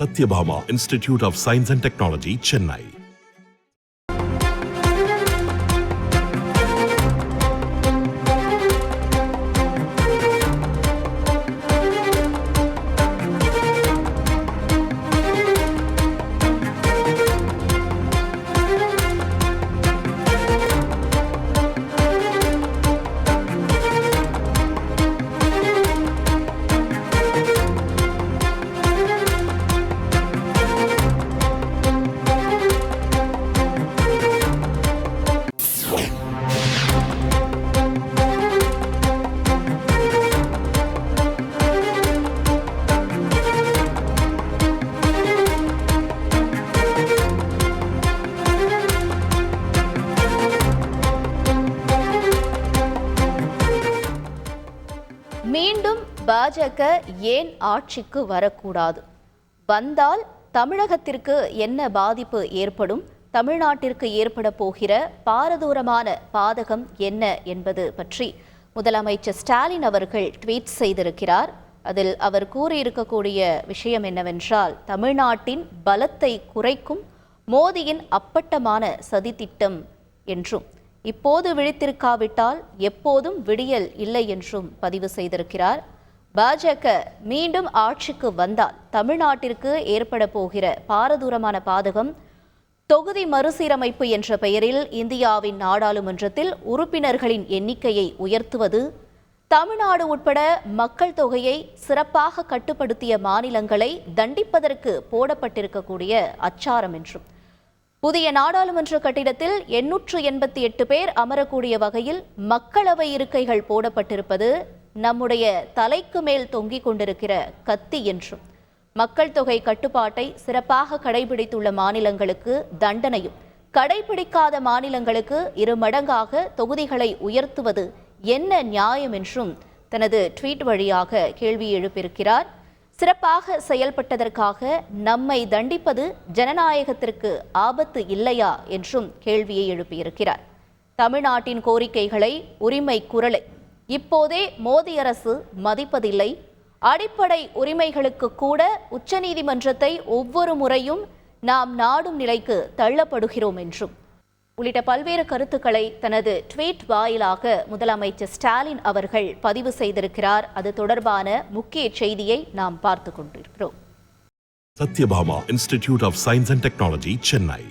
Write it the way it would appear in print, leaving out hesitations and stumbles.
Satyabhama Institute of Science and Technology, Chennai. மீண்டும் பாஜக ஏன் ஆட்சிக்கு வரக்கூடாது? வந்தால் தமிழகத்திற்கு என்ன பாதிப்பு ஏற்படும்? தமிழ்நாட்டிற்கு ஏற்பட போகிற பாரதூரமான பாதகம் என்ன என்பது பற்றி முதலமைச்சர் ஸ்டாலின் அவர்கள் ட்வீட் செய்திருக்கிறார். அதில் அவர் கூறியிருக்கக்கூடிய விஷயம் என்னவென்றால், தமிழ்நாட்டின் பலத்தை குறைக்கும் மோடியின் அப்பட்டமான சதித்திட்டம் என்றும், இப்போது விழித்திருக்காவிட்டால் எப்போதும் விடியல் இல்லை என்றும் பதிவு செய்திருக்கிறார். பாஜக மீண்டும் ஆட்சிக்கு வந்தால் தமிழ்நாட்டிற்கு ஏற்பட போகிற பாரதூரமான பாதகம் தொகுதி மறுசீரமைப்பு என்ற பெயரில் இந்தியாவின் நாடாளுமன்றத்தில் உறுப்பினர்களின் எண்ணிக்கையை உயர்த்துவது, தமிழ்நாடு உட்பட மக்கள் தொகையை சிறப்பாக கட்டுப்படுத்திய மாநிலங்களை தண்டிப்பதற்கு போடப்பட்டிருக்கக்கூடிய அச்சாரம் என்றும், புதிய நாடாளுமன்ற கட்டிடத்தில் 888 பேர் அமரக்கூடிய வகையில் மக்களவை இருக்கைகள் போடப்பட்டிருப்பது நம்முடைய தலைக்கு மேல் தொங்கிக் கொண்டிருக்கிற கத்தி என்றும், மக்கள் தொகை கட்டுப்பாட்டை சிறப்பாக கடைபிடித்துள்ள மாநிலங்களுக்கு தண்டனையும், கடைபிடிக்காத மாநிலங்களுக்கு 2 மடங்காக தொகுதிகளை உயர்த்துவது என்ன நியாயம் என்றும் தனது ட்வீட் வழியாக கேள்வி எழுப்பியிருக்கிறார். சிறப்பாக செயல்பட்டதற்காக நம்மை தண்டிப்பது ஜனநாயகத்திற்கு ஆபத்து இல்லையா என்றும் கேள்வியை எழுப்பியிருக்கிறார். தமிழ்நாட்டின் கோரிக்கைகளை, உரிமை குரலை இப்போதே மோடி அரசு மதிப்பதில்லை. அடிப்படை உரிமைகளுக்கு கூட உச்சநீதிமன்றத்தை ஒவ்வொரு முறையும் நாம் நாடும் நிலைக்கு தள்ளப்படுகிறோம் என்றும் உள்ளிட்ட பல்வேறு கருத்துக்களை தனது ட்வீட் வாயிலாக முதலமைச்சர் ஸ்டாலின் அவர்கள் பதிவு செய்திருக்கிறார். அது தொடர்பான முக்கிய செய்தியை நாம் பார்த்து கொண்டிருக்கிறோம். Satyabhama Institute of Science and Technology, Chennai.